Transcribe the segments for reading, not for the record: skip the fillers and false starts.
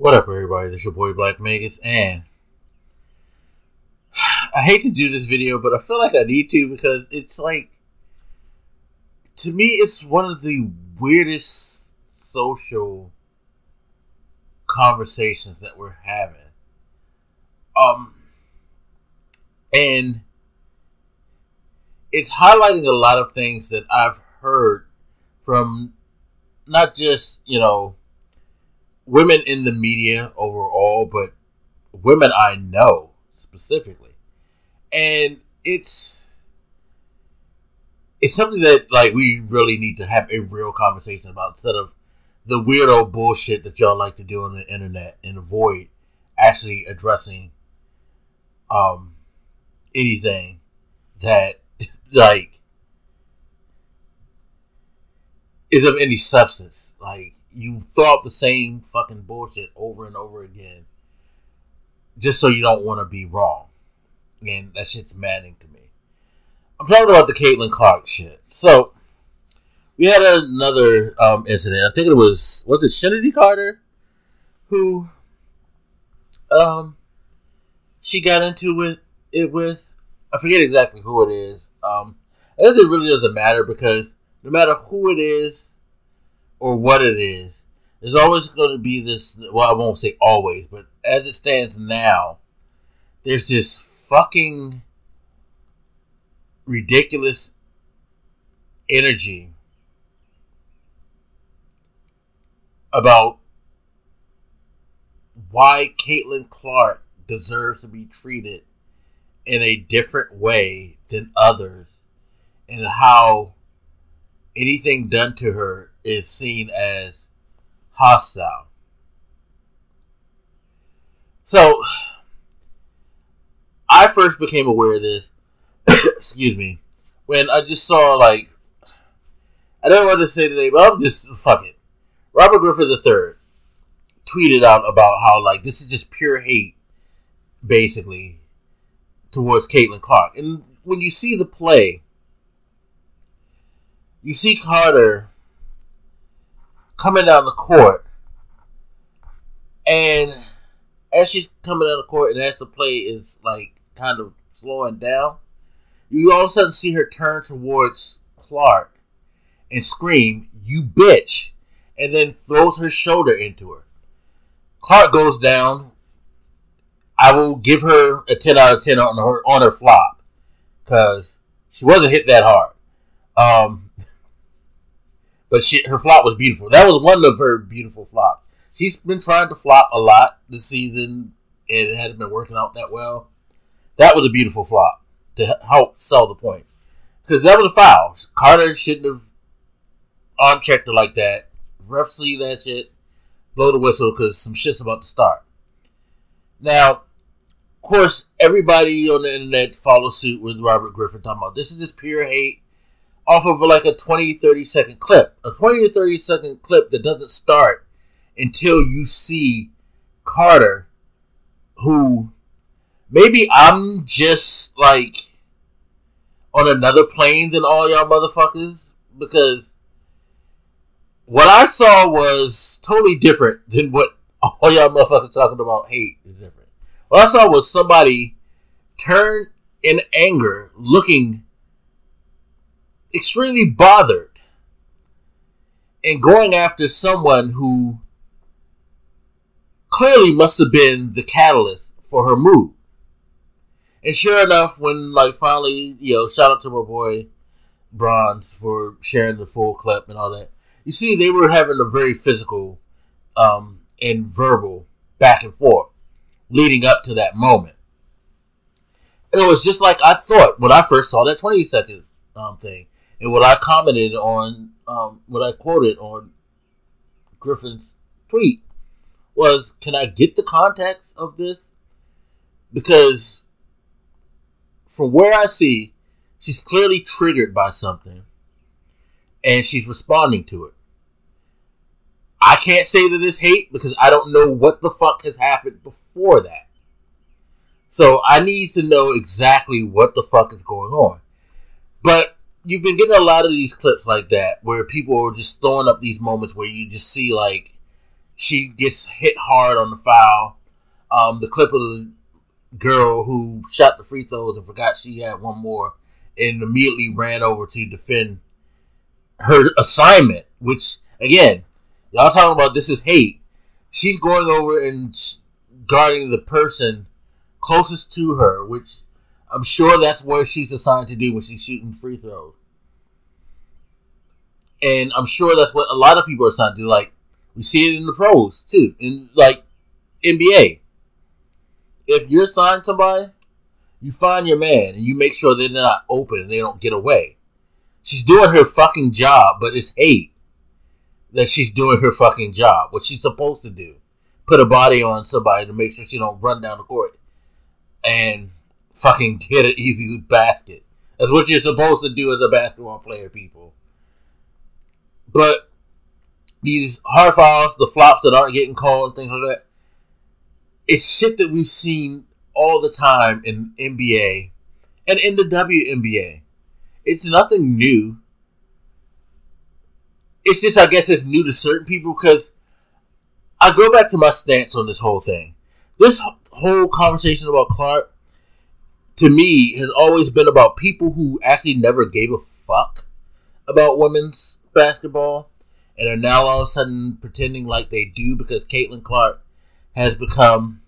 What up, everybody? This is your boy Blak Magus, and I hate to do this video, but I feel like I need to because it's like, to me, it's one of the weirdest social conversations that we're having. And it's highlighting a lot of things that I've heard from not just, women in the media overall, but women I know specifically. And it's something that we really need to have a real conversation about instead of the weirdo bullshit that y'all like to do on the internet and avoid actually addressing anything that is of any substance. You throw out the same fucking bullshit over and over again just so you don't want to be wrong. And that shit's maddening to me. I'm talking about the Caitlin Clark shit. So, we had another incident. I think it was it Shinity Carter? Who, she got into it with, I forget exactly who it is. It really doesn't matter because no matter who it is, or what it is, there's always going to be this, well, I won't say always, but as it stands now, there's this fucking ridiculous energy about why Caitlin Clark deserves to be treated in a different way than others, and how anything done to her is seen as hostile. So, I first became aware of this, excuse me, when I just saw, I don't want to say the name, but I'm just, fuck it. Robert Griffin III tweeted out about how, this is just pure hate, basically, towards Caitlin Clark. And when you see the play, you see Carter coming down the court, and as she's coming down the court and as the play is kind of slowing down, you all of a sudden see her turn towards Clark and scream, "You bitch," and then throws her shoulder into her. Clark goes down. I will give her a 10 out of 10 on her flop because she wasn't hit that hard. But her flop was beautiful. That was one of her beautiful flops. She's been trying to flop a lot this season, and it hasn't been working out that well. That was a beautiful flop to help sell the point. Because that was a foul. Carter shouldn't have arm checked her like that. Ref see that shit. Blow the whistle because some shit's about to start. Now, of course, everybody on the internet follows suit with Robert Griffin talking about this is just pure hate. Off of a 20-30 second clip. A 20 to 30 second clip that doesn't start until you see Carter, who maybe I'm just on another plane than all y'all motherfuckers, because what I saw was totally different than what all y'all motherfuckers talking about hate is different. What I saw was somebody turn in anger, looking extremely bothered and going after someone who clearly must have been the catalyst for her move. And sure enough, when finally, shout out to my boy Bronze for sharing the full clip and all that, you see they were having a very physical and verbal back and forth leading up to that moment. And it was just like I thought when I first saw that 20-second thing. And what I commented on, what I quoted on Griffin's tweet was, can I get the context of this? Because from where I see, she's clearly triggered by something and she's responding to it. I can't say that it's hate because I don't know what the fuck has happened before that. So I need to know exactly what the fuck is going on. But you've been getting a lot of these clips like that where people are just throwing up these moments where you just see she gets hit hard on the foul. The clip of the girl who shot the free throws and forgot she had one more and immediately ran over to defend her assignment, which, again, y'all talking about this is hate. She's going over and guarding the person closest to her, which I'm sure that's what she's assigned to do when she's shooting free throws. And I'm sure that's what a lot of people are assigned to do. Like, we see it in the pros, too. In, like, NBA. If you're assigned somebody, you find your man and you make sure they're not open and they don't get away. She's doing her fucking job, but it's hate that she's doing her fucking job. What she's supposed to do. Put a body on somebody to make sure she don't run down the court and fucking get an easy basket. That's what you're supposed to do as a basketball player, people. But these hard fouls, the flops that aren't getting called, things like that, it's shit that we've seen all the time in NBA and in the WNBA. It's nothing new. It's just, I guess, it's new to certain people because I go back to my stance on this whole thing. This whole conversation about Clark, to me, has always been about people who actually never gave a fuck about women's basketball and are now all of a sudden pretending like they do because Caitlin Clark has become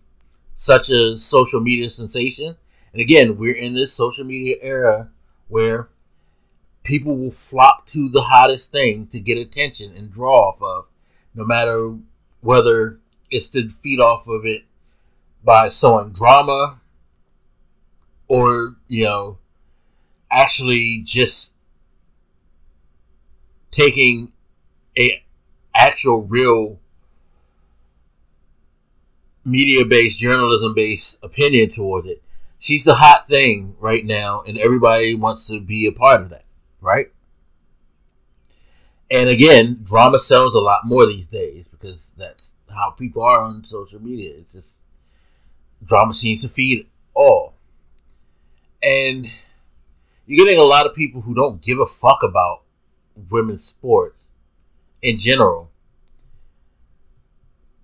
such a social media sensation. And again, we're in this social media era where people will flock to the hottest thing to get attention and draw off of, no matter whether it's to feed off of it by sowing drama or, you know, actually just taking a actual real media-based, journalism-based opinion towards it. She's the hot thing right now, and everybody wants to be a part of that, right? And again, drama sells a lot more these days because that's how people are on social media. It's just drama seems to feed all. And you're getting a lot of people who don't give a fuck about women's sports in general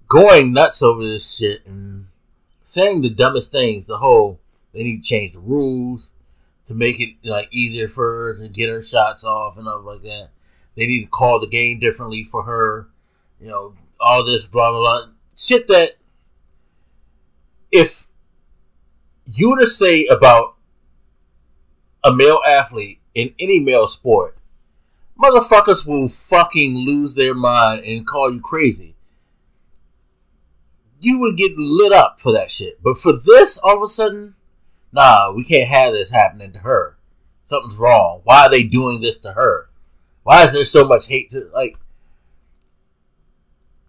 going nuts over this shit and saying the dumbest things. The whole, they need to change the rules to make it like easier for her to get her shots off and stuff like that. They need to call the game differently for her. You know, all this blah blah blah shit that if you were to say about a male athlete in any male sport, motherfuckers will fucking lose their mind and call you crazy. You would get lit up for that shit. But for this, all of a sudden, nah, we can't have this happening to her. Something's wrong. Why are they doing this to her? Why is there so much hate to, like,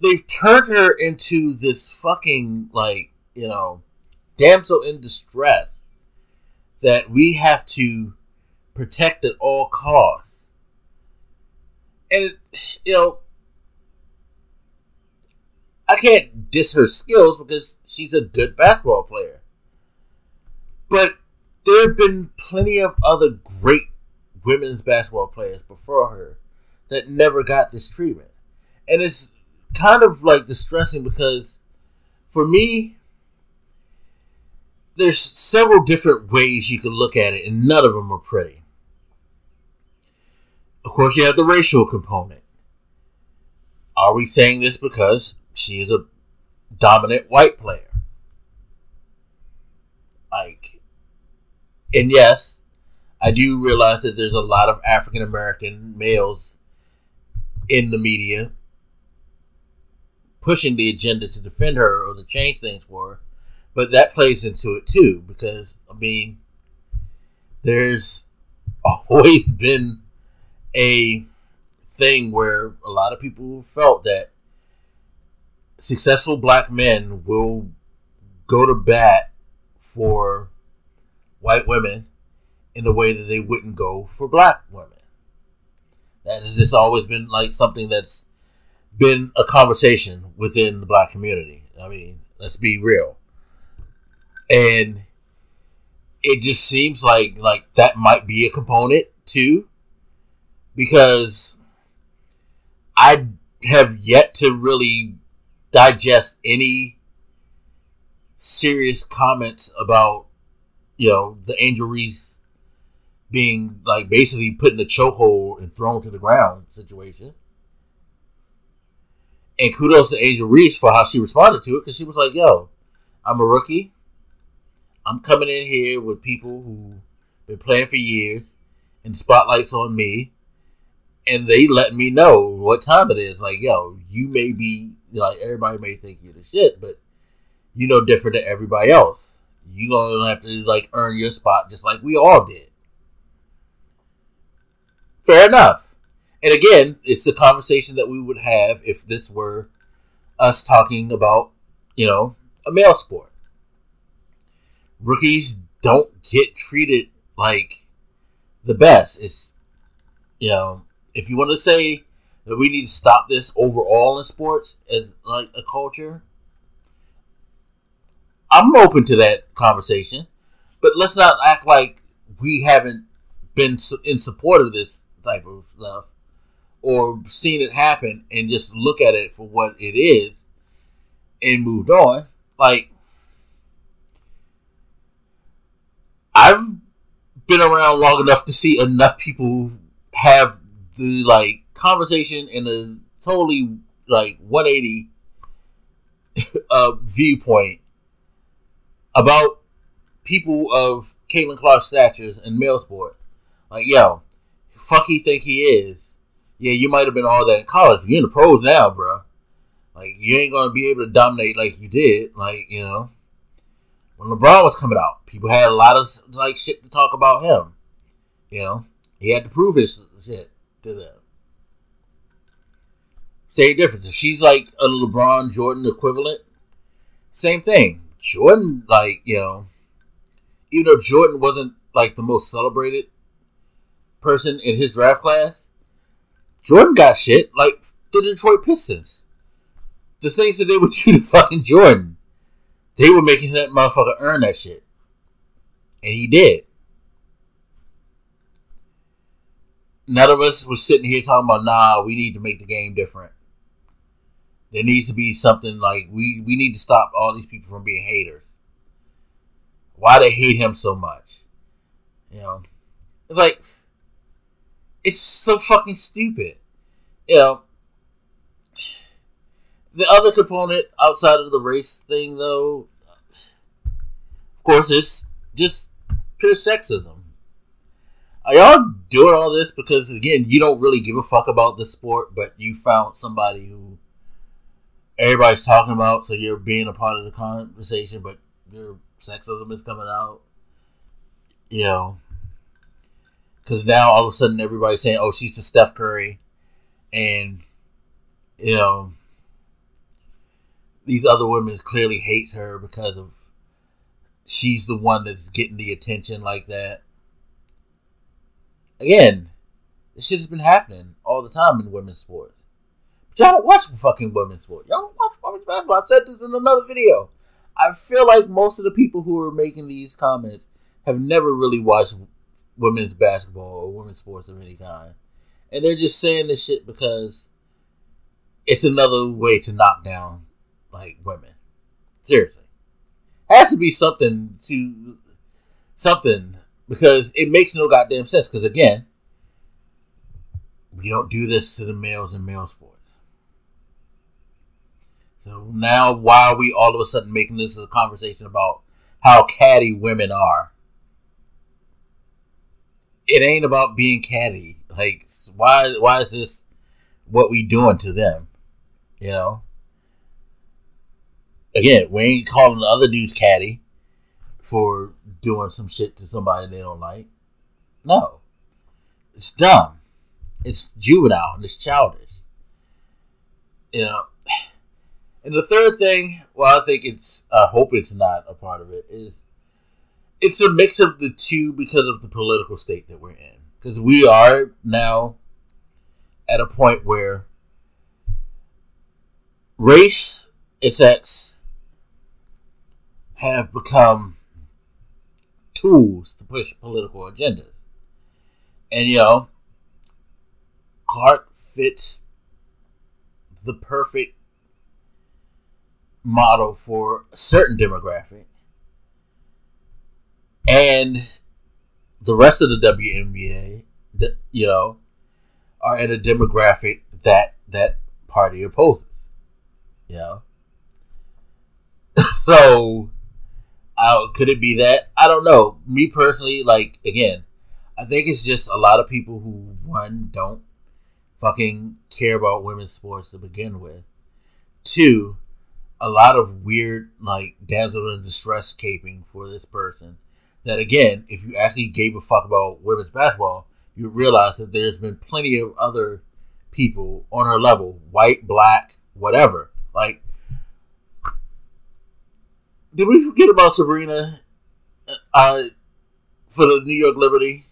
they've turned her into this fucking, like, you know, damsel in distress that we have to protect at all costs. And, you know, I can't diss her skills because she's a good basketball player. But there have been plenty of other great women's basketball players before her that never got this treatment. And it's kind of like distressing because for me, there's several different ways you can look at it and none of them are pretty. Of course, you have the racial component. Are we saying this because she is a dominant white player? Like, and yes, I do realize that there's a lot of African American males in the media pushing the agenda to defend her or to change things for her. But that plays into it too, because, I mean, there's always been a thing where a lot of people felt that successful black men will go to bat for white women in the way that they wouldn't go for black women. That has just always been like something that's been a conversation within the black community. I mean, let's be real. And it just seems like that might be a component too, because I have yet to really digest any serious comments about, the Angel Reese being like basically put in a chokehold and thrown to the ground situation. And kudos to Angel Reese for how she responded to it, because she was like, yo, I'm a rookie. I'm coming in here with people who been playing for years, and the spotlight's on me, and they let me know what time it is. Like, yo, you may be, like, everybody may think you're the shit, but you know different than everybody else. You gonna have to, like, earn your spot just like we all did. Fair enough. And again, it's the conversation that we would have if this were us talking about, a male sport. Rookies don't get treated like the best. It's, if you want to say that we need to stop this overall in sports as like a culture, I'm open to that conversation. But let's not act like we haven't been in support of this type of stuff or seen it happen and just look at it for what it is and moved on. Like, I've been around long enough to see enough people have the, like, conversation in a totally, like, 180 viewpoint about people of Caitlin Clark's statures in male sport. Like, yo, fuck he think he is. Yeah, you might have been all that in college, but you're in the pros now, bro. Like, you ain't gonna be able to dominate like you did. Like, when LeBron was coming out, people had a lot of, like, shit to talk about him. He had to prove his shit to them. Same difference. If she's like a LeBron Jordan equivalent, same thing. Jordan, like, even though Jordan wasn't, like, the most celebrated person in his draft class, Jordan got shit like the Detroit Pistons. The things that they would do to fucking Jordan, they were making that motherfucker earn that shit. And he did. None of us was sitting here talking about, nah, we need to make the game different. There needs to be something like, we need to stop all these people from being haters. Why they hate him so much. It's like, it's so fucking stupid. The other component outside of the race thing, though, of course, is just pure sexism. Are y'all doing all this because, again, you don't really give a fuck about the sport, but you found somebody who everybody's talking about, so you're being a part of the conversation, but your sexism is coming out? Because now all of a sudden everybody's saying, oh, she's the Steph Curry. And, these other women clearly hate her because of she's the one that's getting the attention like that. Again, this shit's been happening all the time in women's sports. But y'all don't watch fucking women's sports. Y'all don't watch women's basketball. I said this in another video. I feel like most of the people who are making these comments have never really watched women's basketball or women's sports of any kind. And they're just saying this shit because it's another way to knock down, like, women. Seriously. Has to be something because it makes no goddamn sense. Because, again, we don't do this to the males in male sports. So now, why are we all of a sudden making this a conversation about how catty women are? It ain't about being catty. Like, why is this what we doing to them? Again, we ain't calling the other dudes catty for doing some shit to somebody they don't like. No. It's dumb. It's juvenile and it's childish. And the third thing, well, I think I hope it's not a part of it, is it's a mix of the two because of the political state that we're in. Because we are now at a point where race and sex have become tools to push political agendas. And, Clark fits the perfect model for a certain demographic, and the rest of the WNBA, are in a demographic that party opposes. So, could it be that? I don't know. Me personally, again, I think it's just a lot of people who, one, don't fucking care about women's sports to begin with. Two, a lot of weird, damsel in distress caping for this person. That, again, if you actually gave a fuck about women's basketball, you would realize that there's been plenty of other people on her level, white, black, whatever. Did we forget about Sabrina for the New York Liberty,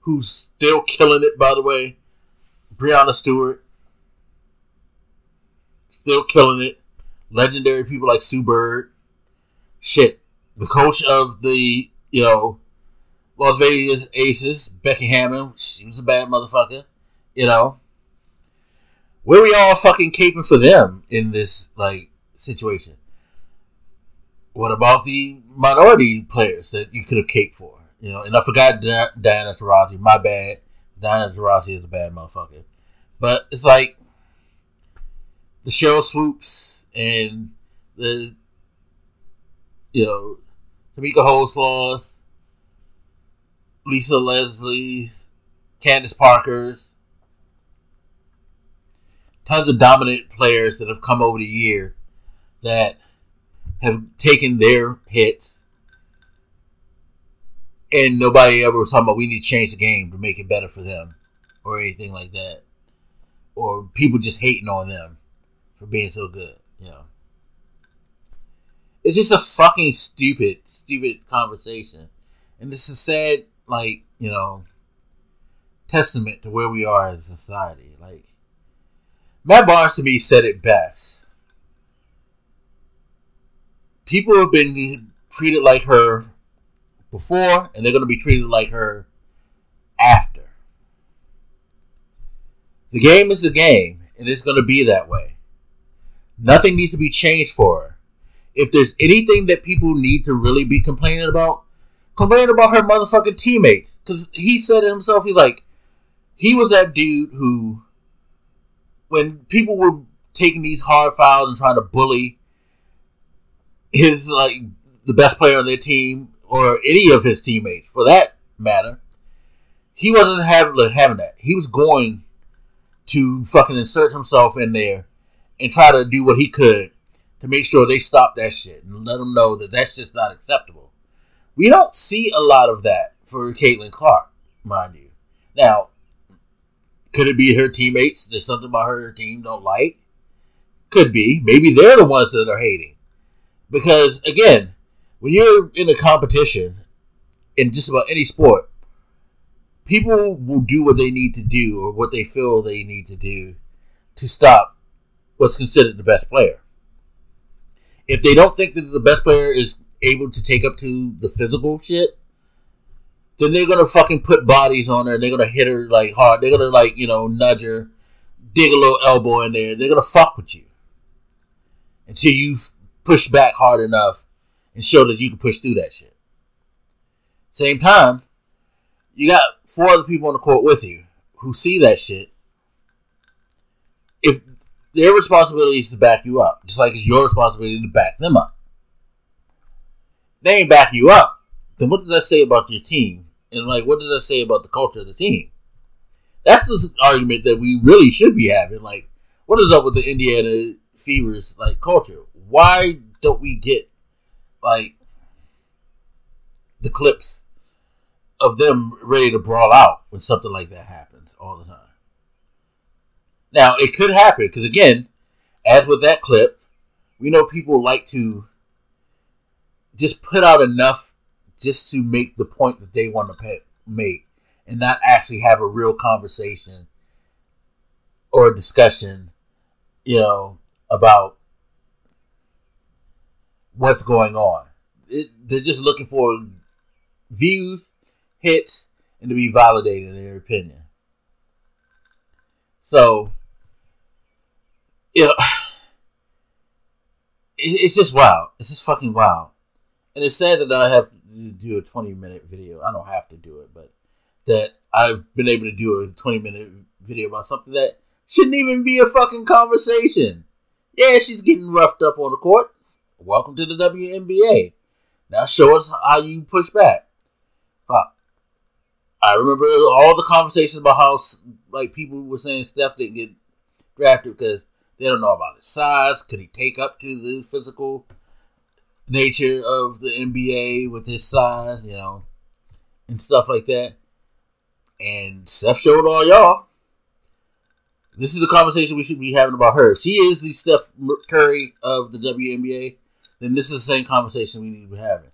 who's still killing it, by the way? Breanna Stewart, still killing it. Legendary people like Sue Bird. Shit. The coach of the, Las Vegas Aces, Becky Hammond, she was a bad motherfucker. Where we all fucking caping for them in this, situation? What about the minority players that you could have caped for? And I forgot Diana Taurasi. My bad. Diana Taurasi is a bad motherfucker. But it's the Cheryl Swoops and the, Tamika Holslaws, Lisa Leslie's, Candace Parker's, tons of dominant players that have come over the year that have taken their hits, and nobody ever was talking about we need to change the game to make it better for them or anything like that, or people just hating on them for being so good. It's just a fucking stupid conversation, and this is sad, testament to where we are as a society. Matt Barnes to me said it best. People have been treated like her before, and they're going to be treated like her after. The game is the game, and it's going to be that way. Nothing needs to be changed for her. If there's anything that people need to really be complaining about her motherfucking teammates. Because he said it himself, he was that dude who, when people were taking these hard fouls and trying to bully his, the best player on their team, or any of his teammates, for that matter, he wasn't having that. He was going to fucking insert himself in there and try to do what he could to make sure they stop that shit and let them know that that's just not acceptable. We don't see a lot of that for Caitlin Clark, mind you. Now, could it be her teammates? There's something about her team don't like? Could be. Maybe they're the ones that are hating. Because, again, when you're in a competition in just about any sport, people will do what they need to do or what they feel they need to do to stop what's considered the best player. If they don't think that the best player is able to take up to the physical shit, then they're going to fucking put bodies on her and they're going to hit her hard. They're going to nudge her, dig a little elbow in there. They're going to fuck with you until you push back hard enough and show that you can push through that shit. Same time, you got 4 other people on the court with you who see that shit. If their responsibility is to back you up, just like it's your responsibility to back them up. They ain't backing you up. Then what does that say about your team? And what does that say about the culture of the team? That's the argument that we really should be having. What is up with the Indiana Fever's culture? Why don't we get the clips of them ready to brawl out when something like that happens all the time? Now, it could happen, because again, as with that clip, we know people like to just put out enough just to make the point that they want to make and not actually have a real conversation or a discussion, about what's going on. They're just looking for views, hits, and to be validated in their opinion. So, It's just wild. It's just fucking wild. And it's sad that I have to do a 20-minute video. I don't have to do it, but that I've been able to do a 20-minute video about something that shouldn't even be a fucking conversation. Yeah, she's getting roughed up on the court. Welcome to the WNBA. Now show us how you push back. Fuck. I remember all the conversations about how like people were saying Steph didn't get drafted because they don't know about his size. Could he take up to the physical nature of the NBA with his size, you know, and stuff like that. And Steph showed all y'all. This is the conversation we should be having about her. If she is the Steph Curry of the WNBA, then this is the same conversation we need to be having.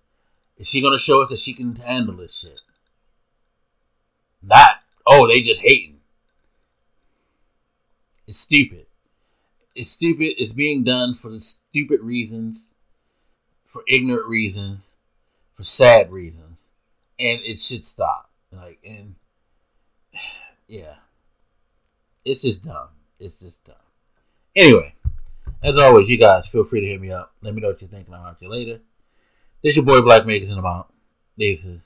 Is she going to show us that she can handle this shit? Not, oh, they just hating. It's stupid. It's stupid. It's being done for the stupid reasons, for ignorant reasons, for sad reasons. And it should stop. Like, and yeah. It's just dumb. It's just dumb. Anyway, as always, you guys feel free to hit me up. Let me know what you think, and I'll talk to you later. This your boy Blak Magus in the Mount. Deuces.